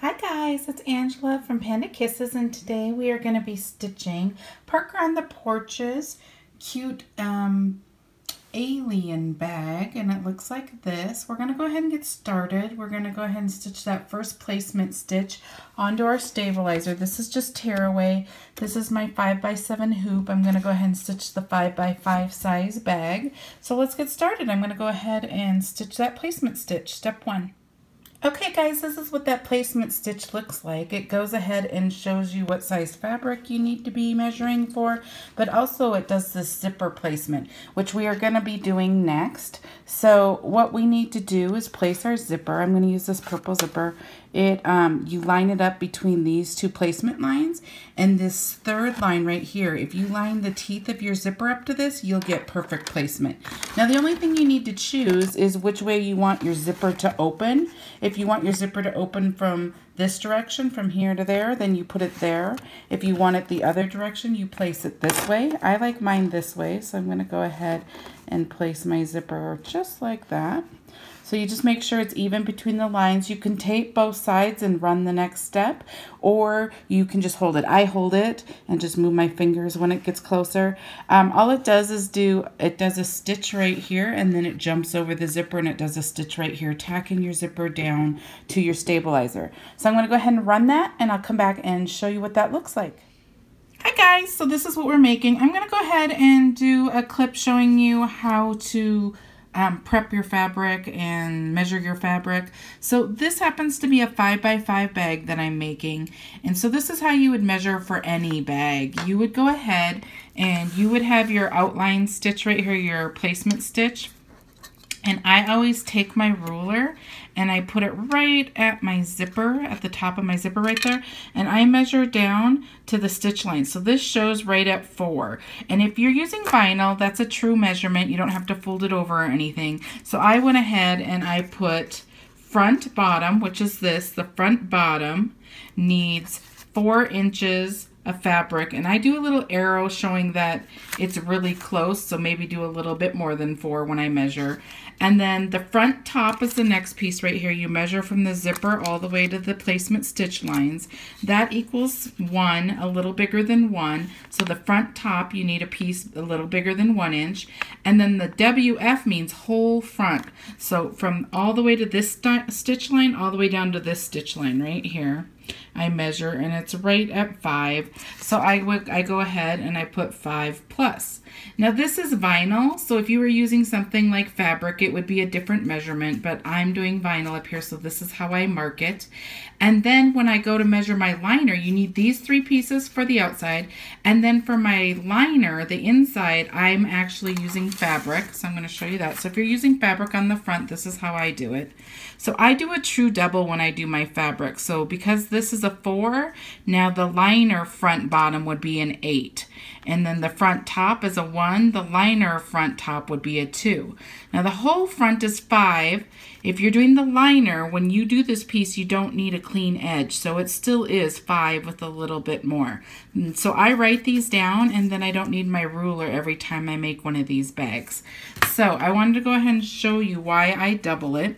Hi guys, it's Angela from Panda Kisses, and today we are going to be stitching Parker on the Porch's cute alien bag, and it looks like this. We're going to go ahead and get started. We're going to go ahead and stitch that first placement stitch onto our stabilizer. This is just tearaway. This is my 5x7 hoop. I'm going to go ahead and stitch the 5x5 size bag. So let's get started. I'm going to go ahead and stitch that placement stitch, step 1. Okay guys, this is what that placement stitch looks like. It goes ahead and shows you what size fabric you need to be measuring for, but also it does this zipper placement, which we are going to be doing next. So what we need to do is place our zipper. I'm going to use this purple zipper. You line it up between these two placement lines, and this third line right here, if you line the teeth of your zipper up to this, you'll get perfect placement. Now the only thing you need to choose is which way you want your zipper to open. If you want your zipper to open from this direction, from here to there, then you put it there. If you want it the other direction, you place it this way. I like mine this way, so I'm going to go ahead and place my zipper just like that. So you just make sure it's even between the lines. You can tape both sides and run the next step, or you can just hold it. I hold it and just move my fingers when it gets closer. All it does is it does a stitch right here, and then it jumps over the zipper and it does a stitch right here, tacking your zipper down to your stabilizer. So I'm going to go ahead and run that, and I'll come back and show you what that looks like. Hi guys, so this is what we're making. I'm going to go ahead and do a clip showing you how to prep your fabric and measure your fabric. So this happens to be a 5x5 bag that I'm making, and so this is how you would measure for any bag. You would go ahead and you would have your outline stitch right here, your placement stitch, and I always take my ruler and I put it right at my zipper, at the top of my zipper right there, and I measure down to the stitch line. So this shows right at 4. And if you're using vinyl, that's a true measurement. You don't have to fold it over or anything. So I went ahead and I put front bottom, which is this, the front bottom needs 4 inches of fabric, and I do a little arrow showing that it's really close, so maybe do a little bit more than 4 when I measure. And then the front top is the next piece right here. You measure from the zipper all the way to the placement stitch lines. That equals 1, a little bigger than 1. So the front top, you need a piece a little bigger than 1 inch. And then the WF means whole front. So from all the way to this stitch line, all the way down to this stitch line right here, I measure, and it's right at 5. So I go ahead and I put 5 plus. Now this is vinyl, so if you were using something like fabric, it would be a different measurement, but I'm doing vinyl up here, so this is how I mark it. And then when I go to measure my liner, you need these 3 pieces for the outside, and then for my liner, the inside, I'm actually using fabric, so I'm going to show you that. So if you're using fabric on the front, this is how I do it. So I do a true double when I do my fabric. So because this is a 4, now the liner front bottom would be an 8. And then the front top is a 1, the liner front top would be a 2. Now the whole front is 5. If you're doing the liner, when you do this piece, you don't need a clean edge. So it still is 5 with a little bit more. And so I write these down, and then I don't need my ruler every time I make one of these bags. So I wanted to go ahead and show you why I double it.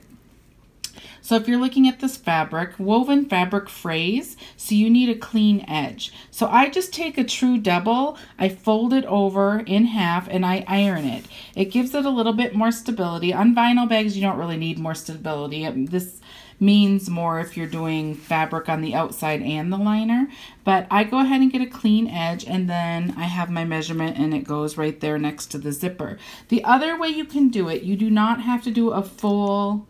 So if you're looking at this fabric, woven fabric frays, so you need a clean edge. So I just take a true double, I fold it over in half, and I iron it. It gives it a little bit more stability. On vinyl bags, you don't really need more stability. This means more if you're doing fabric on the outside and the liner. But I go ahead and get a clean edge, and then I have my measurement, and it goes right there next to the zipper. The other way you can do it, you do not have to do a full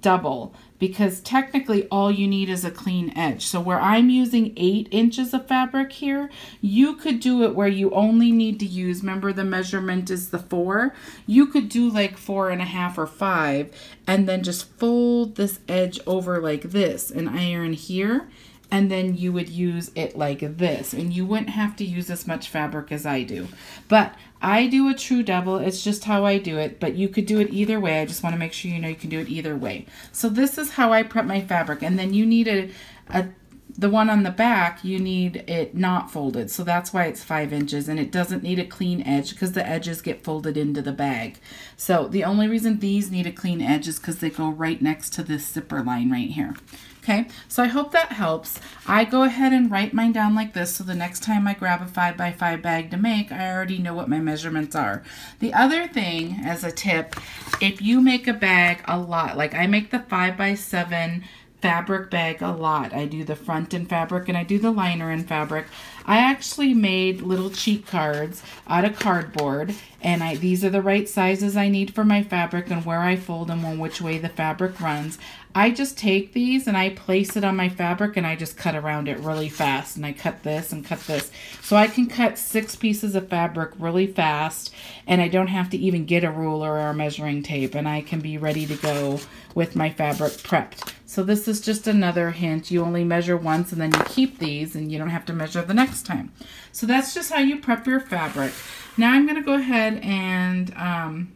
double, because technically all you need is a clean edge. So where I'm using 8 inches of fabric here, you could do it where you only need to use, remember the measurement is the 4, you could do like 4.5 or 5, and then just fold this edge over like this and iron here, and then you would use it like this, and you wouldn't have to use as much fabric as I do. But I do a true double. It's just how I do it, but you could do it either way. I just want to make sure you know you can do it either way. So this is how I prep my fabric, and then you need a the one on the back, you need it not folded. So that's why it's 5 inches, and it doesn't need a clean edge because the edges get folded into the bag. So the only reason these need a clean edge is because they go right next to this zipper line right here. Okay, so I hope that helps. I go ahead and write mine down like this, so the next time I grab a 5x5 bag to make, I already know what my measurements are. The other thing, as a tip, if you make a bag a lot, like I make the 5x7 fabric bag a lot. I do the front in fabric and I do the liner in fabric. I actually made little cheat cards out of cardboard, and these are the right sizes I need for my fabric and where I fold them and which way the fabric runs. I just take these and I place it on my fabric and I just cut around it really fast, and I cut this and cut this. So I can cut 6 pieces of fabric really fast, and I don't have to even get a ruler or a measuring tape, and I can be ready to go with my fabric prepped. So this is just another hint. You only measure once and then you keep these and you don't have to measure the next time. So that's just how you prep your fabric. Now I'm going to go ahead and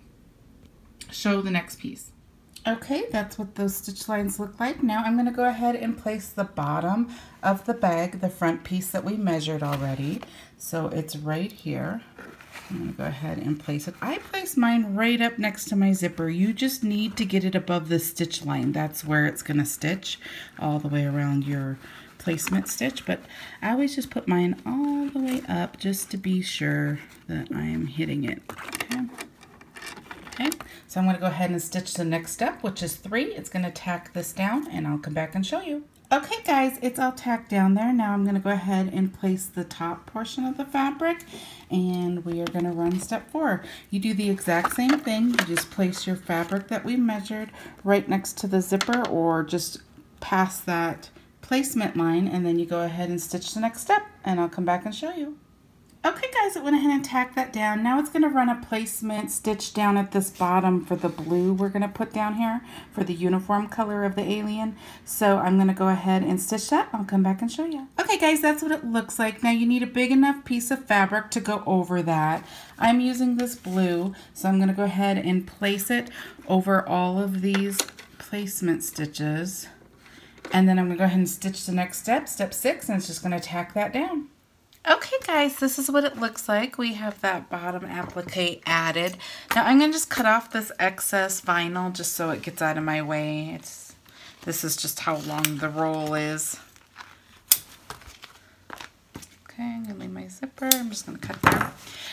show the next piece. Okay, that's what those stitch lines look like. Now I'm going to go ahead and place the bottom of the bag, the front piece that we measured already. So it's right here. I'm going to go ahead and place it. I place mine right up next to my zipper. You just need to get it above the stitch line. That's where it's going to stitch all the way around your placement stitch. But I always just put mine all the way up just to be sure that I am hitting it. Okay, so I'm going to go ahead and stitch the next step, which is 3. It's going to tack this down, and I'll come back and show you. Okay guys, it's all tacked down there. Now I'm going to go ahead and place the top portion of the fabric, and we are going to run step 4. You do the exact same thing. You just place your fabric that we measured right next to the zipper, or just past that placement line, and then you go ahead and stitch the next step, and I'll come back and show you. Okay guys, it went ahead and tacked that down. Now it's going to run a placement stitch down at this bottom for the blue we're going to put down here for the uniform color of the alien. So I'm going to go ahead and stitch that. I'll come back and show you. Okay guys, that's what it looks like. Now you need a big enough piece of fabric to go over that. I'm using this blue, so I'm going to go ahead and place it over all of these placement stitches. And then I'm going to go ahead and stitch the next step, step 6, and it's just going to tack that down. Okay guys, this is what it looks like. We have that bottom applique added. Now I'm going to just cut off this excess vinyl just so it gets out of my way. This is just how long the roll is. Okay, I'm going to leave my zipper. I'm just going to cut there.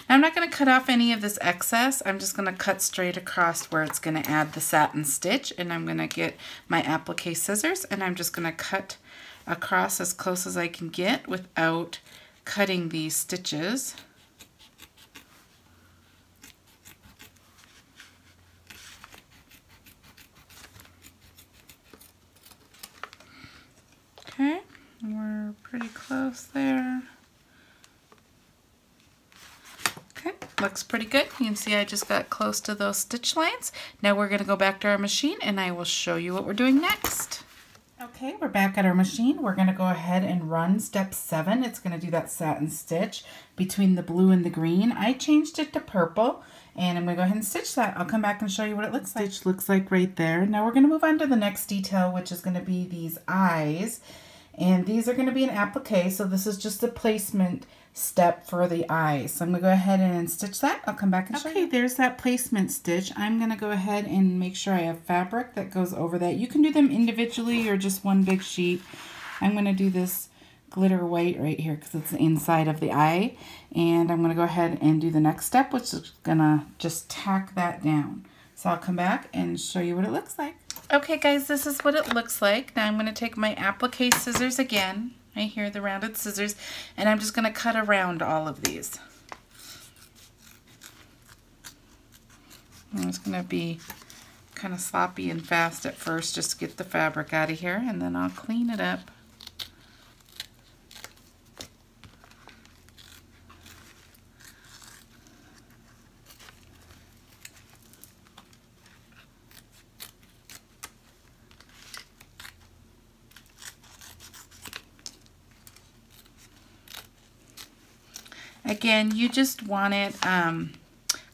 Now I'm not going to cut off any of this excess. I'm just going to cut straight across where it's going to add the satin stitch, and I'm going to get my applique scissors, and I'm just going to cut across as close as I can get without cutting these stitches. Okay, we're pretty close there. Okay, looks pretty good. You can see I just got close to those stitch lines. Now we're going to go back to our machine and I will show you what we're doing next. Okay, we're back at our machine. We're going to go ahead and run step 7. It's going to do that satin stitch between the blue and the green. I changed it to purple, and I'm going to go ahead and stitch that. I'll come back and show you what it looks like. Stitch looks like right there. Now we're going to move on to the next detail, which is going to be these eyes. And these are going to be an applique, so this is just a placement step for the eyes. So I'm going to go ahead and stitch that. I'll come back and show you. Okay, there's that placement stitch. I'm going to go ahead and make sure I have fabric that goes over that. You can do them individually or just one big sheet. I'm going to do this glitter white right here because it's the inside of the eye. And I'm going to go ahead and do the next step, which is going to just tack that down. So I'll come back and show you what it looks like. Okay guys, this is what it looks like. Now I'm going to take my applique scissors again. Right here, the rounded scissors, and I'm just going to cut around all of these. And it's going to be kind of sloppy and fast at first just to get the fabric out of here, and then I'll clean it up. Again, you just want it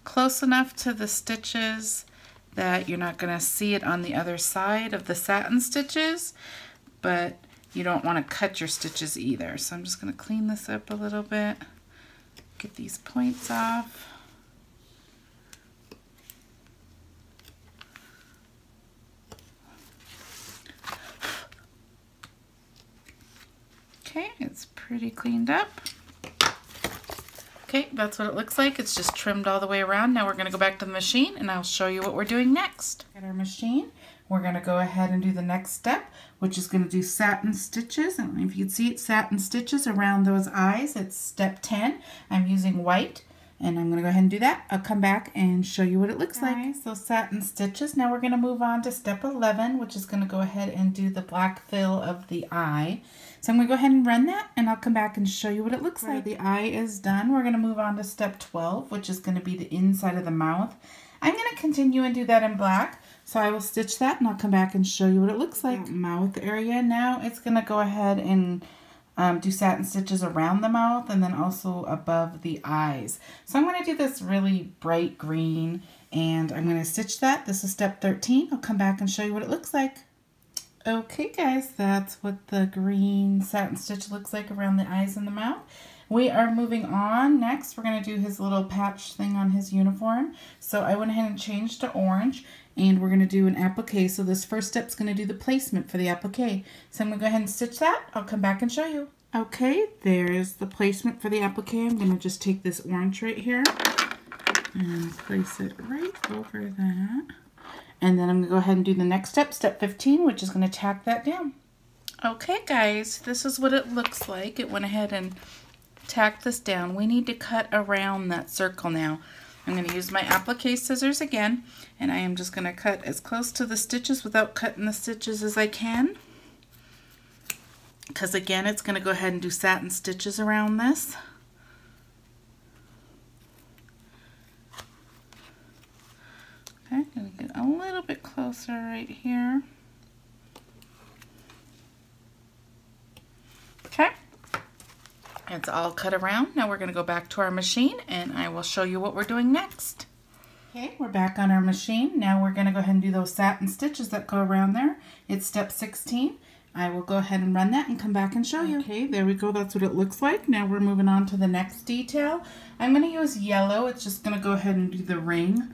close enough to the stitches that you're not going to see it on the other side of the satin stitches, but you don't want to cut your stitches either. So I'm just going to clean this up a little bit, get these points off. Okay, it's pretty cleaned up. Okay, that's what it looks like. It's just trimmed all the way around. Now we're going to go back to the machine and I'll show you what we're doing next. At our machine, we're going to go ahead and do the next step, which is going to do satin stitches. I don't know if you can see it, satin stitches around those eyes. It's step 10. I'm using white and I'm going to go ahead and do that. I'll come back and show you what it looks like. So satin stitches. Now we're going to move on to step 11, which is going to go ahead and do the black fill of the eye. So I'm going to go ahead and run that and I'll come back and show you what it looks like. The eye is done. We're going to move on to step 12, which is going to be the inside of the mouth. I'm going to continue and do that in black. So I will stitch that and I'll come back and show you what it looks like. Mouth area. Now it's going to go ahead and do satin stitches around the mouth and then also above the eyes. So I'm going to do this really bright green and I'm going to stitch that. This is step 13. I'll come back and show you what it looks like. Okay guys, that's what the green satin stitch looks like around the eyes and the mouth. We are moving on. Next, we're going to do his little patch thing on his uniform. So I went ahead and changed to orange and we're going to do an applique. So this first step is going to do the placement for the applique. So I'm going to go ahead and stitch that. I'll come back and show you. Okay, there's the placement for the applique. I'm going to just take this orange right here and place it right over that. And then I'm going to go ahead and do the next step, step 15, which is going to tack that down. Okay guys, this is what it looks like. It went ahead and tacked this down. We need to cut around that circle now. I'm going to use my applique scissors again, and I am just going to cut as close to the stitches without cutting the stitches as I can. Because again, it's going to go ahead and do satin stitches around this. Okay, going to get a little bit closer right here. Okay, it's all cut around. Now we're going to go back to our machine and I will show you what we're doing next. Okay, we're back on our machine. Now we're going to go ahead and do those satin stitches that go around there. It's step 16. I will go ahead and run that and come back and show you. Okay, there we go. That's what it looks like. Now we're moving on to the next detail. I'm going to use yellow. It's just going to go ahead and do the ring.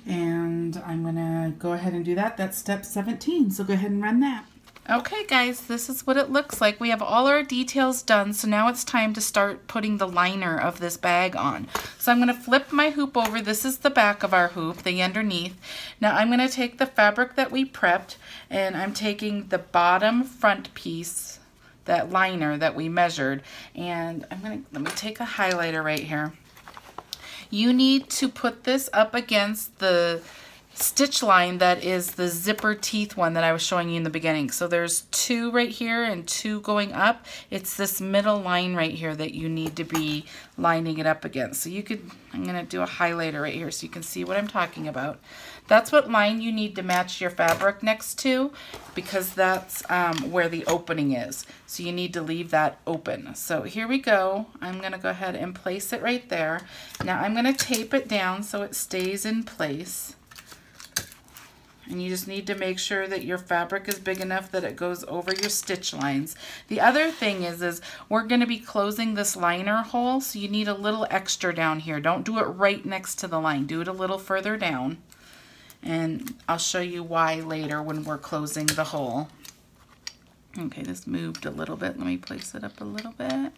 And I'm going to go ahead and do that. That's step 17. So go ahead and run that. Okay guys, this is what it looks like. We have all our details done, so now it's time to start putting the liner of this bag on. So I'm going to flip my hoop over. This is the back of our hoop, the underneath. Now I'm going to take the fabric that we prepped, and I'm taking the bottom front piece, that liner that we measured, and let me take a highlighter right here. You need to put this up against the stitch line that is the zipper teeth one that I was showing you in the beginning. So there's 2 right here and 2 going up. It's this middle line right here that you need to be lining it up against. So you could, I'm going to do a highlighter right here so you can see what I'm talking about. That's what line you need to match your fabric next to, because that's where the opening is. So you need to leave that open. So here we go. I'm going to go ahead and place it right there. Now I'm going to tape it down so it stays in place. And you just need to make sure that your fabric is big enough that it goes over your stitch lines. The other thing is we're going to be closing this liner hole, so you need a little extra down here. Don't do it right next to the line. Do it a little further down. And I'll show you why later when we're closing the hole. Okay, this moved a little bit. Let me place it up a little bit.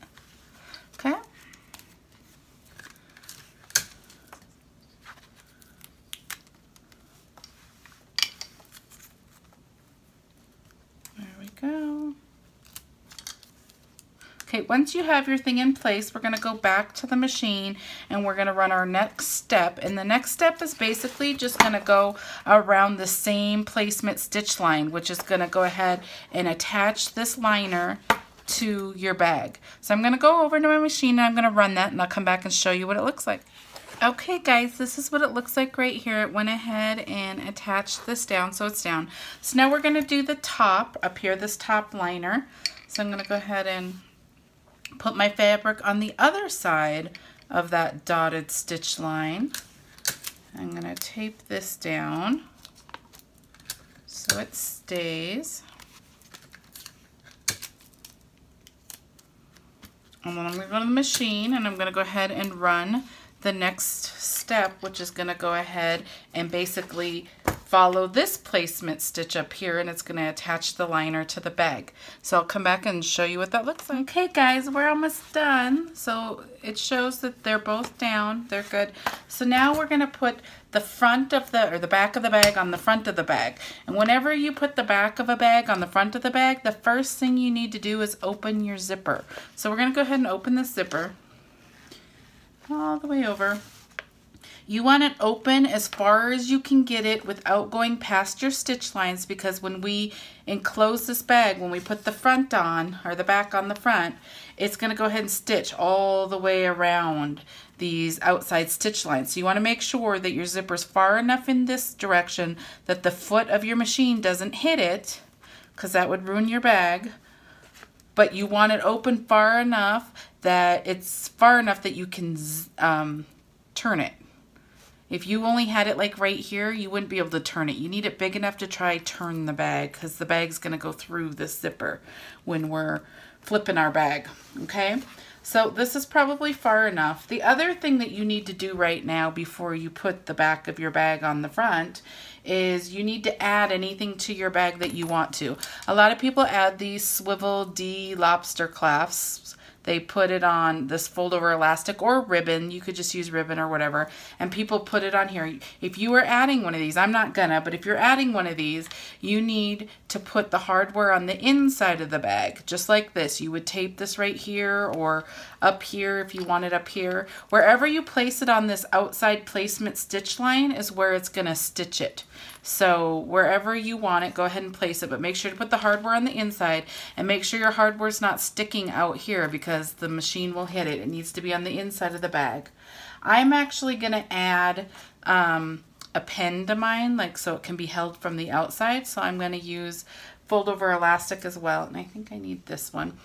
Okay. Go. Okay, once you have your thing in place, we're going to go back to the machine and we're going to run our next step. And the next step is basically just going to go around the same placement stitch line, which is going to go ahead and attach this liner to your bag. So I'm going to go over to my machine and I'm going to run that, and I'll come back and show you what it looks like. Okay guys, this is what it looks like right here. It went ahead and attached this down so it's down. So now we're going to do the top up here, this top liner. So I'm going to go ahead and put my fabric on the other side of that dotted stitch line. I'm going to tape this down so it stays. And then I'm going to go to the machine and I'm going to go ahead and run the next step, which is going to go ahead and basically follow this placement stitch up here, and it's going to attach the liner to the bag. So I'll come back and show you what that looks like. Okay guys, we're almost done. So it shows that they're both down. They're good. So now we're going to put the front of the, or the back of the bag on the front of the bag. And whenever you put the back of a bag on the front of the bag, the first thing you need to do is open your zipper. So we're going to go ahead and open this zipper all the way over. You want it open as far as you can get it without going past your stitch lines, because when we enclose this bag, when we put the front on, or the back on the front, it's going to go ahead and stitch all the way around these outside stitch lines. So you want to make sure that your zipper is far enough in this direction that the foot of your machine doesn't hit it, because that would ruin your bag. But you want it open far enough that it's far enough that you can turn it. If you only had it like right here, you wouldn't be able to turn it. You need it big enough to try turn the bag, because the bag's going to go through this zipper when we're flipping our bag, okay? So this is probably far enough. The other thing that you need to do right now before you put the back of your bag on the front is you need to add anything to your bag that you want to. A lot of people add these swivel D lobster clasps. They put it on this fold over elastic or ribbon. You could just use ribbon or whatever. And people put it on here. If you are adding one of these, I'm not gonna, but if you're adding one of these, you need to put the hardware on the inside of the bag, just like this. You would tape this right here or up here if you want it up here. Wherever you place it on this outside placement stitch line is where it's gonna stitch it. So wherever you want it, go ahead and place it, but make sure to put the hardware on the inside, and make sure your hardware's not sticking out here because the machine will hit it. It needs to be on the inside of the bag. I'm actually gonna add a pen to mine, like so it can be held from the outside. So I'm gonna use fold over elastic as well, and I think I need this one.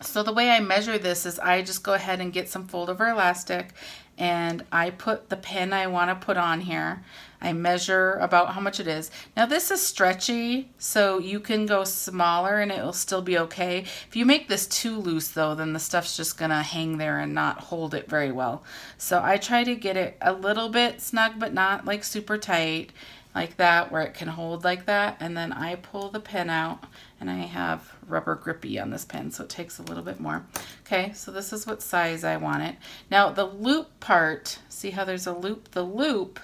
So the way I measure this is I just go ahead and get some fold over elastic, and I put the pin I want to put on here. I measure about how much it is. Now this is stretchy, so you can go smaller and it will still be okay. If you make this too loose though, then the stuff's just gonna hang there and not hold it very well. So I try to get it a little bit snug, but not like super tight, like that, where it can hold like that. And then I pull the pin out, and I have rubber grippy on this pen, so it takes a little bit more. Okay, so this is what size I want it. Now the loop part, see how there's a loop? The loop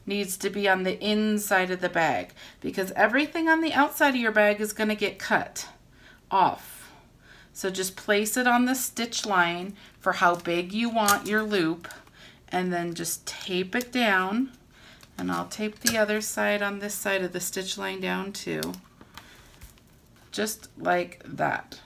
needs to be on the inside of the bag, because everything on the outside of your bag is going to get cut off. So just place it on the stitch line for how big you want your loop, and then just tape it down. And I'll tape the other side on this side of the stitch line down too, just like that.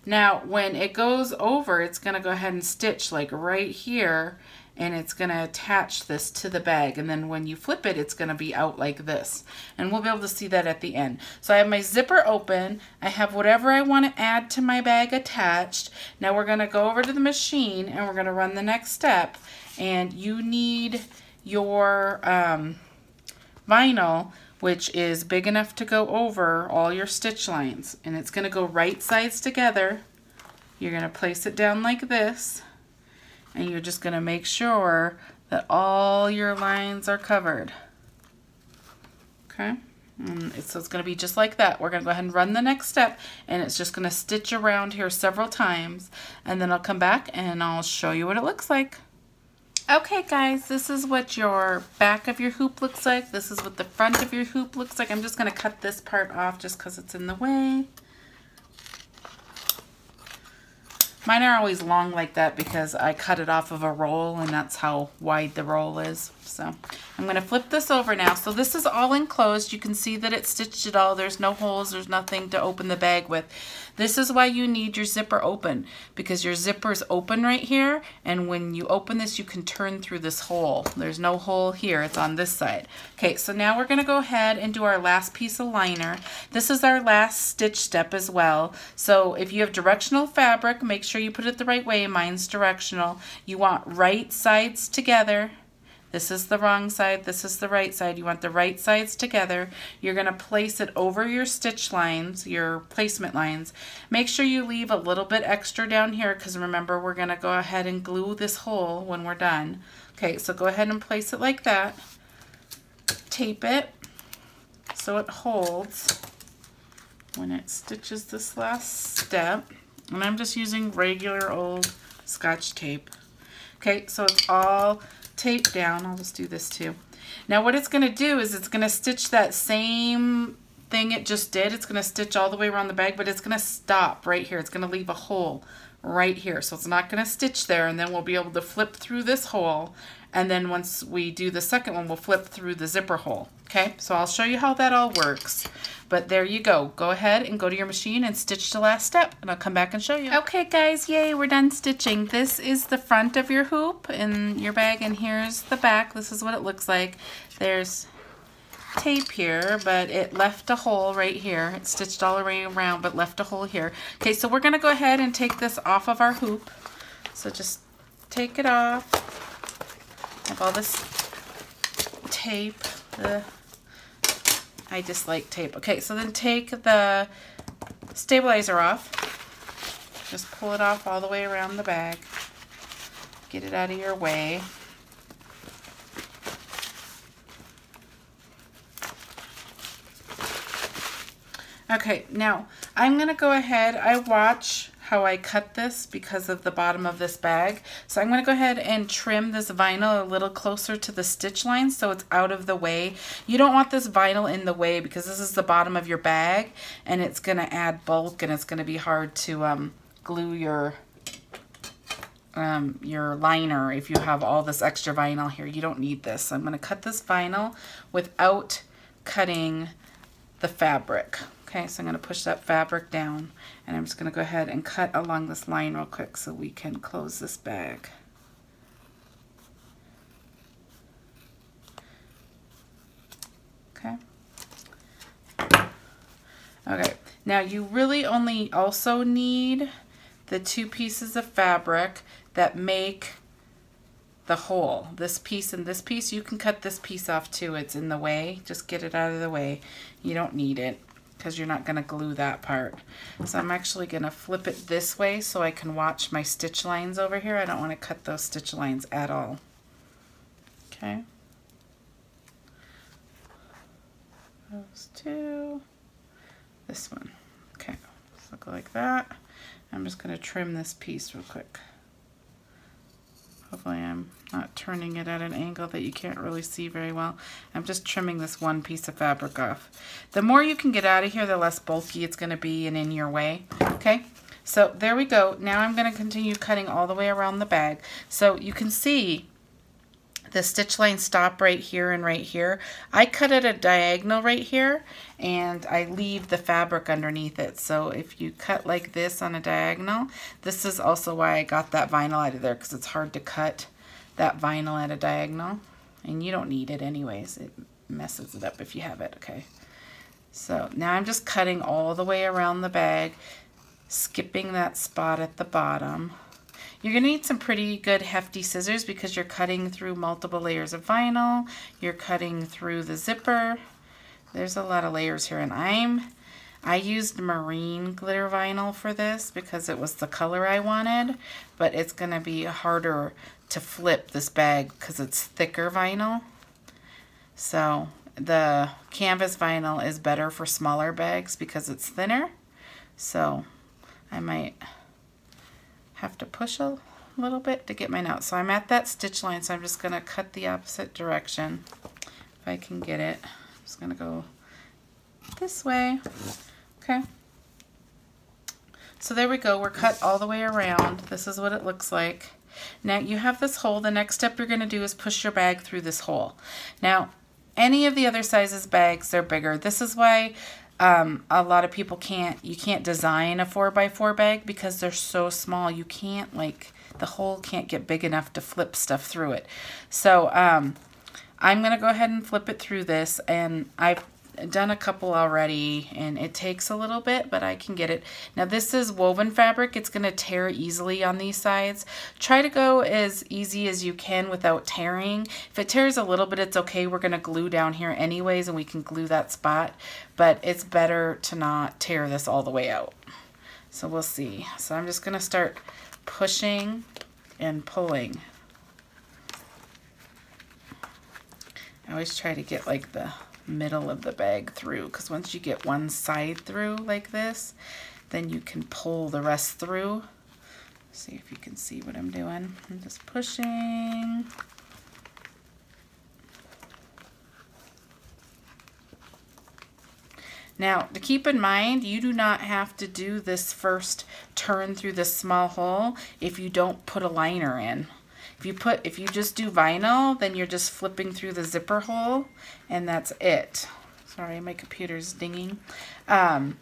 Now when it goes over, it's going to go ahead and stitch like right here, and it's going to attach this to the bag, and then when you flip it, it's going to be out like this, and we'll be able to see that at the end. So I have my zipper open, I have whatever I want to add to my bag attached. Now we're going to go over to the machine and we're going to run the next step, and you need your vinyl, which is big enough to go over all your stitch lines, and it's going to go right sides together. You're going to place it down like this, and you're just going to make sure that all your lines are covered. Okay, so it's going to be just like that. We're going to go ahead and run the next step, and it's just going to stitch around here several times, and then I'll come back and I'll show you what it looks like. Okay guys, this is what your back of your hoop looks like. This is what the front of your hoop looks like. I'm just going to cut this part off just because it's in the way. Mine are always long like that because I cut it off of a roll, and that's how wide the roll is. So I'm going to flip this over now. So this is all enclosed. You can see that it stitched it all. There's no holes. There's nothing to open the bag with. This is why you need your zipper open, because your zipper is open right here, and when you open this, you can turn through this hole. There's no hole here. It's on this side. Okay, so now we're going to go ahead and do our last piece of liner. This is our last stitch step as well. So if you have directional fabric, make sure you put it the right way. Mine's directional. You want right sides together, This is the wrong side, this is the right side. You want the right sides together. You're going to place it over your stitch lines, your placement lines. Make sure you leave a little bit extra down here because remember we're going to go ahead and glue this hole when we're done. Okay, so go ahead and place it like that. Tape it so it holds when it stitches this last step. And I'm just using regular old Scotch tape. Okay, so it's all taped down. I'll just do this too. Now what it's going to do is it's going to stitch that same thing it just did. It's going to stitch all the way around the bag, but it's going to stop right here. It's going to leave a hole right here. So it's not going to stitch there, and then we'll be able to flip through this hole, and then once we do the second one, we'll flip through the zipper hole. Okay, so I'll show you how that all works. But there you go. Go ahead and go to your machine and stitch the last step, and I'll come back and show you. Okay guys, yay, we're done stitching. This is the front of your hoop in your bag, and here's the back. This is what it looks like. There's tape here, but it left a hole right here. It stitched all the way around, but left a hole here. Okay, so we're gonna go ahead and take this off of our hoop. So just take it off. I have all this tape. I dislike tape. Okay, so then take the stabilizer off. Just pull it off all the way around the bag. Get it out of your way. Okay, now I'm going to go ahead. I watch how I cut this because of the bottom of this bag. So I'm going to go ahead and trim this vinyl a little closer to the stitch line so it's out of the way. You don't want this vinyl in the way because this is the bottom of your bag and it's going to add bulk and it's going to be hard to glue your liner if you have all this extra vinyl here. You don't need this. So I'm going to cut this vinyl without cutting the fabric. Okay, so I'm going to push that fabric down, and I'm just going to go ahead and cut along this line real quick so we can close this bag. Okay. Okay, now you really only also need the two pieces of fabric that make the hole. This piece and this piece. You can cut this piece off too. It's in the way. Just get it out of the way. You don't need it, because you're not going to glue that part. So I'm actually going to flip it this way so I can watch my stitch lines over here. I don't want to cut those stitch lines at all. Okay. Those two. This one. Okay. So go like that. I'm just going to trim this piece real quick. Hopefully I'm not turning it at an angle that you can't really see very well. I'm just trimming this one piece of fabric off. The more you can get out of here, the less bulky it's going to be and in your way. Okay, so there we go. Now I'm going to continue cutting all the way around the bag. So you can see the stitch lines stop right here and right here. I cut it a diagonal right here and I leave the fabric underneath it. So if you cut like this on a diagonal, this is also why I got that vinyl out of there, because it's hard to cut that vinyl at a diagonal, and you don't need it anyways. It messes it up if you have it. Okay, so now I'm just cutting all the way around the bag, skipping that spot at the bottom. You're going to need some pretty good hefty scissors because you're cutting through multiple layers of vinyl. You're cutting through the zipper. There's a lot of layers here, and I used marine glitter vinyl for this because it was the color I wanted, but it's going to be harder to flip this bag because it's thicker vinyl. So the canvas vinyl is better for smaller bags because it's thinner. So I might have to push a little bit to get mine out. So I'm at that stitch line, so I'm just going to cut the opposite direction if I can get it. I'm just going to go this way. Okay. So there we go. We're cut all the way around. This is what it looks like. Now you have this hole. The next step you're going to do is push your bag through this hole. Now, any of the other sizes bags, they're bigger. This is why a lot of people you can't design a 4x4 bag because they're so small. You can't, like, the hole can't get big enough to flip stuff through it. So I'm going to go ahead and flip it through this, and I've done a couple already, and it takes a little bit, but I can get it. Now this is woven fabric. It's going to tear easily on these sides. Try to go as easy as you can without tearing. If it tears a little bit, it's okay. We're going to glue down here anyways, and we can glue that spot, but it's better to not tear this all the way out. So we'll see. So I'm just going to start pushing and pulling. I always try to get like the middle of the bag through, because once you get one side through like this, then you can pull the rest through. See if you can see what I'm doing. I'm just pushing. Now, to keep in mind, you do not have to do this first turn through this small hole if you don't put a liner in. If you just do vinyl, then you're just flipping through the zipper hole, and that's it. Sorry, my computer's dinging. The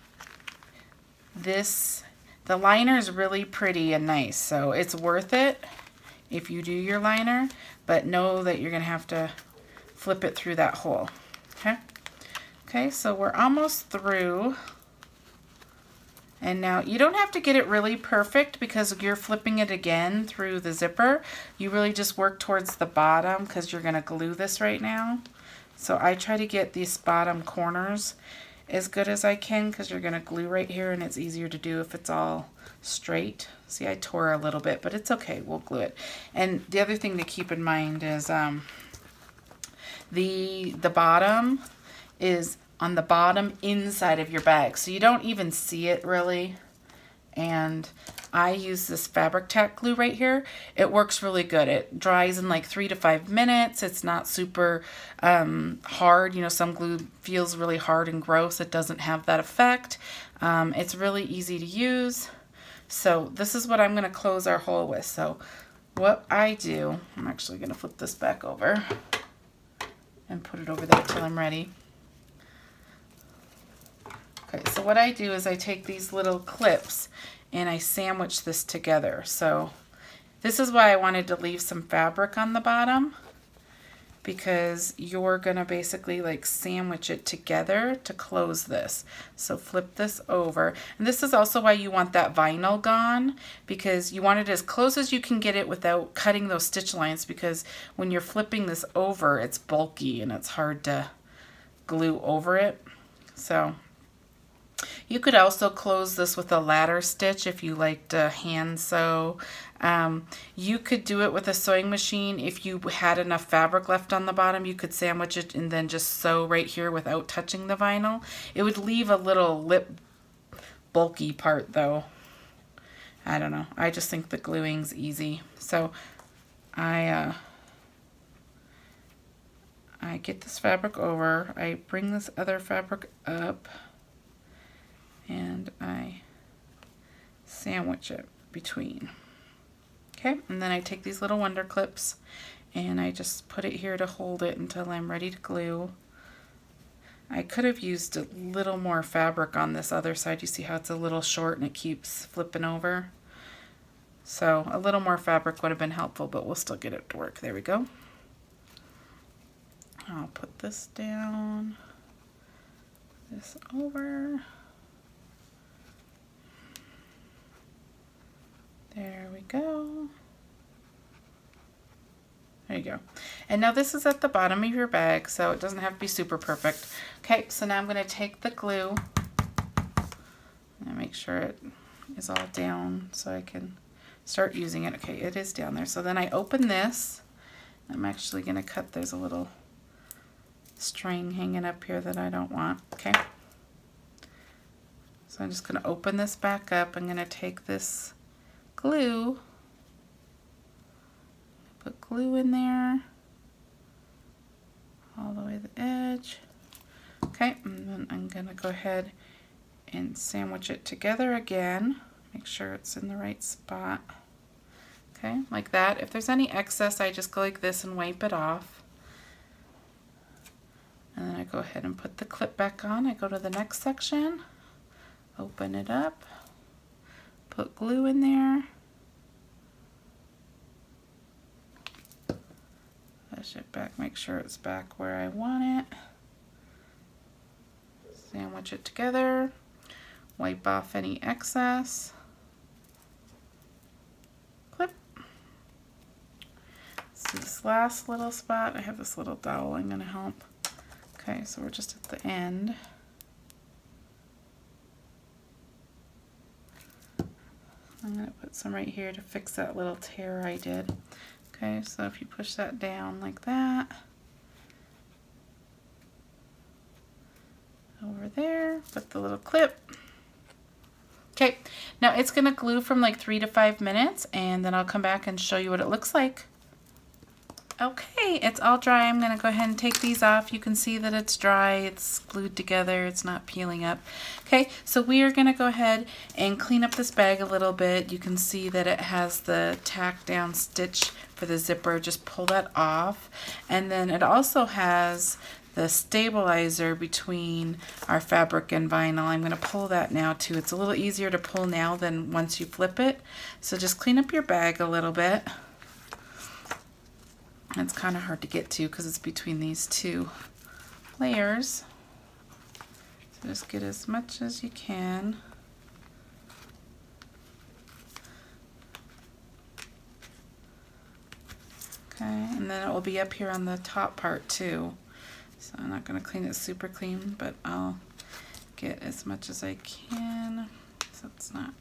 liner is really pretty and nice, so it's worth it if you do your liner, but know that you're gonna have to flip it through that hole. Okay? Okay, so we're almost through. And now you don't have to get it really perfect because you're flipping it again through the zipper. You really just work towards the bottom because you're going to glue this right now. So I try to get these bottom corners as good as I can because you're going to glue right here, and it's easier to do if it's all straight. See, I tore a little bit, but it's okay. We'll glue it. And the other thing to keep in mind is the bottom is on the bottom inside of your bag, so you don't even see it really. And I use this fabric tack glue right here. It works really good. It dries in like 3 to 5 minutes. It's not super hard. You know, some glue feels really hard and gross. It doesn't have that effect. It's really easy to use. So this is what I'm going to close our hole with. So what I do, I'm actually going to flip this back over and put it over there till I'm ready. Okay, so what I do is I take these little clips and I sandwich this together. So this is why I wanted to leave some fabric on the bottom, because you're gonna basically like sandwich it together to close this. So flip this over. And this is also why you want that vinyl gone, because you want it as close as you can get it without cutting those stitch lines, because when you're flipping this over, it's bulky and it's hard to glue over it. So you could also close this with a ladder stitch if you like to hand sew. You could do it with a sewing machine. If you had enough fabric left on the bottom, you could sandwich it and then just sew right here without touching the vinyl. It would leave a little lip bulky part though. I don't know. I just think the gluing's easy. So I get this fabric over. I bring this other fabric up, and I sandwich it between. Okay, and then I take these little wonder clips and I just put it here to hold it until I'm ready to glue. I could have used a little more fabric on this other side. You see how it's a little short and it keeps flipping over? So a little more fabric would have been helpful, but we'll still get it to work. There we go. I'll put this down, this over. There we go. There you go. And now this is at the bottom of your bag, so it doesn't have to be super perfect. Okay, so now I'm going to take the glue and make sure it is all down so I can start using it. Okay, it is down there. So then I open this. I'm actually going to cut, there's a little string hanging up here that I don't want. Okay. So I'm just going to open this back up. I'm going to take this glue, put glue in there all the way to the edge. Okay, and then I'm going to go ahead and sandwich it together again. Make sure it's in the right spot. Okay, like that. If there's any excess, I just go like this and wipe it off. And then I go ahead and put the clip back on. I go to the next section, open it up, put glue in there, push it back, make sure it's back where I want it. Sandwich it together, wipe off any excess, clip. So this last little spot, I have this little dowel I'm going to help. Okay, so we're just at the end. I'm going to put some right here to fix that little tear I did. Okay, so if you push that down like that, over there, put the little clip. Okay, now it's going to glue from like 3 to 5 minutes, and then I'll come back and show you what it looks like. Okay, it's all dry. I'm going to go ahead and take these off. You can see that it's dry. It's glued together. It's not peeling up. Okay, so we are going to go ahead and clean up this bag a little bit. You can see that it has the tack down stitch for the zipper. Just pull that off. And then it also has the stabilizer between our fabric and vinyl. I'm going to pull that now too. It's a little easier to pull now than once you flip it. So just clean up your bag a little bit. It's kind of hard to get to because it's between these two layers. So just get as much as you can. Okay, and then it will be up here on the top part too. So I'm not going to clean it super clean, but I'll get as much as I can so it's not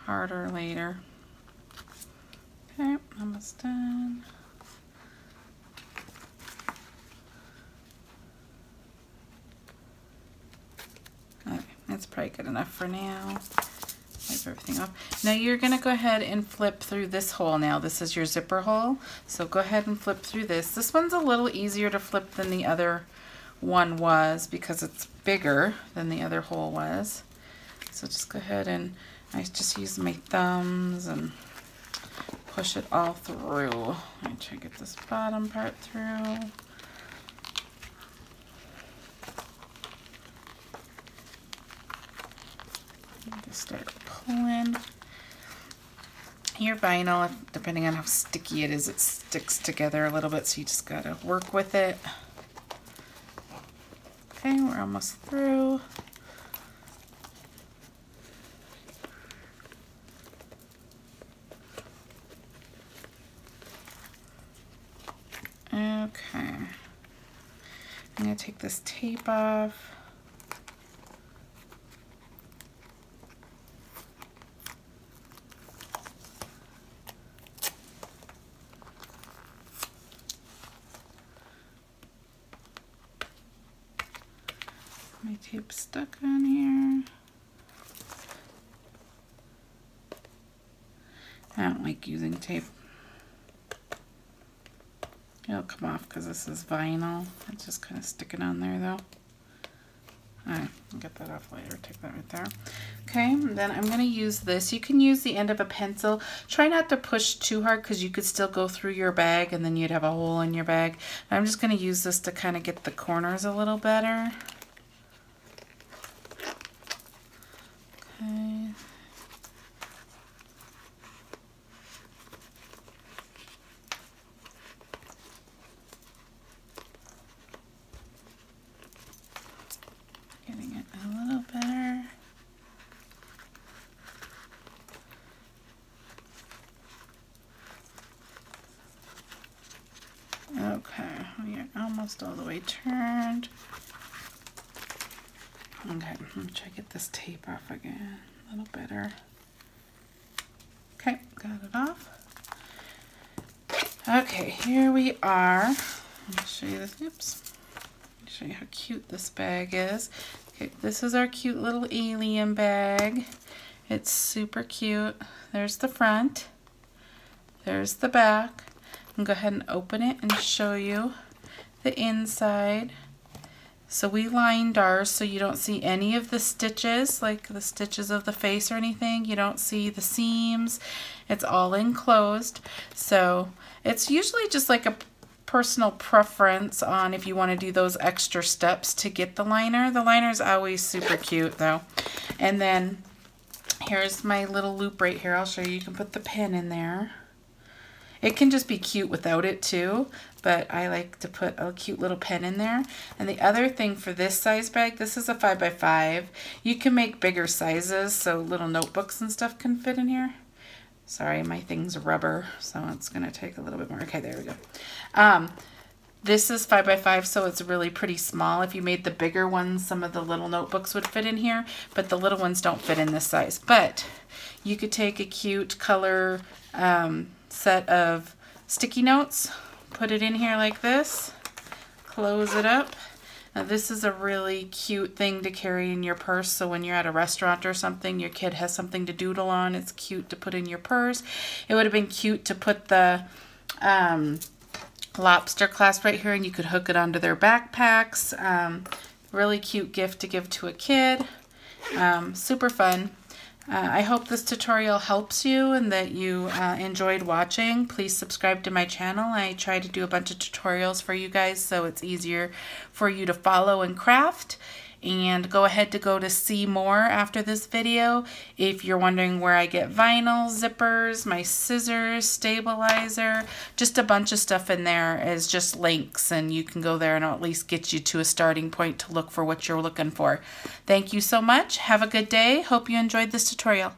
harder later. Okay, almost done. Okay, that's probably good enough for now. Wipe everything off. Now you're going to go ahead and flip through this hole now. This is your zipper hole. So go ahead and flip through this. This one's a little easier to flip than the other one was because it's bigger than the other hole was. So just go ahead and I just use my thumbs and push it all through. I try to get this bottom part through. Just start pulling. Your vinyl, depending on how sticky it is, it sticks together a little bit, so you just gotta work with it. Okay, we're almost through. Okay, I'm going to take this tape off. My tape's stuck on here. I don't like using tape. It'll come off because this is vinyl. It's just kind of sticking on there though. Alright, I'll get that off later. Take that right there. Okay, then I'm going to use this. You can use the end of a pencil. Try not to push too hard because you could still go through your bag and then you'd have a hole in your bag. I'm just going to use this to kind of get the corners a little better. Okay. Getting it a little better. Okay, we are almost all the way turned. Okay, I'm gonna try to get this tape off again a little better. Okay, got it off. Okay, here we are. Let me show you this. Oops. Show you how cute this bag is. Okay, this is our cute little alien bag. It's super cute. There's the front. There's the back. I'm gonna go ahead and open it and show you the inside. So we lined ours so you don't see any of the stitches, like the stitches of the face or anything. You don't see the seams. It's all enclosed. So it's usually just like a personal preference on if you want to do those extra steps to get the liner. The liner's always super cute though. And then here's my little loop right here. I'll show you. You can put the pin in there. It can just be cute without it too, but I like to put a cute little pen in there. And the other thing for this size bag, this is a 5x5. You can make bigger sizes so little notebooks and stuff can fit in here. Sorry, my thing's rubber, so it's gonna take a little bit more. Okay, there we go. This is 5x5, so it's really pretty small. If you made the bigger ones, some of the little notebooks would fit in here, but the little ones don't fit in this size. But you could take a cute color set of sticky notes, put it in here like this, close it up. Now this is a really cute thing to carry in your purse, so when you're at a restaurant or something, your kid has something to doodle on, it's cute to put in your purse. It would have been cute to put the lobster clasp right here, and you could hook it onto their backpacks. Really cute gift to give to a kid. Super fun. I hope this tutorial helps you and that you enjoyed watching. Please subscribe to my channel. I try to do a bunch of tutorials for you guys so it's easier for you to follow and craft. And go ahead to go to see more after this video. If you're wondering where I get vinyl, zippers, my scissors, stabilizer, just a bunch of stuff in there is just links, and you can go there and I'll at least get you to a starting point to look for what you're looking for. Thank you so much. Have a good day. Hope you enjoyed this tutorial.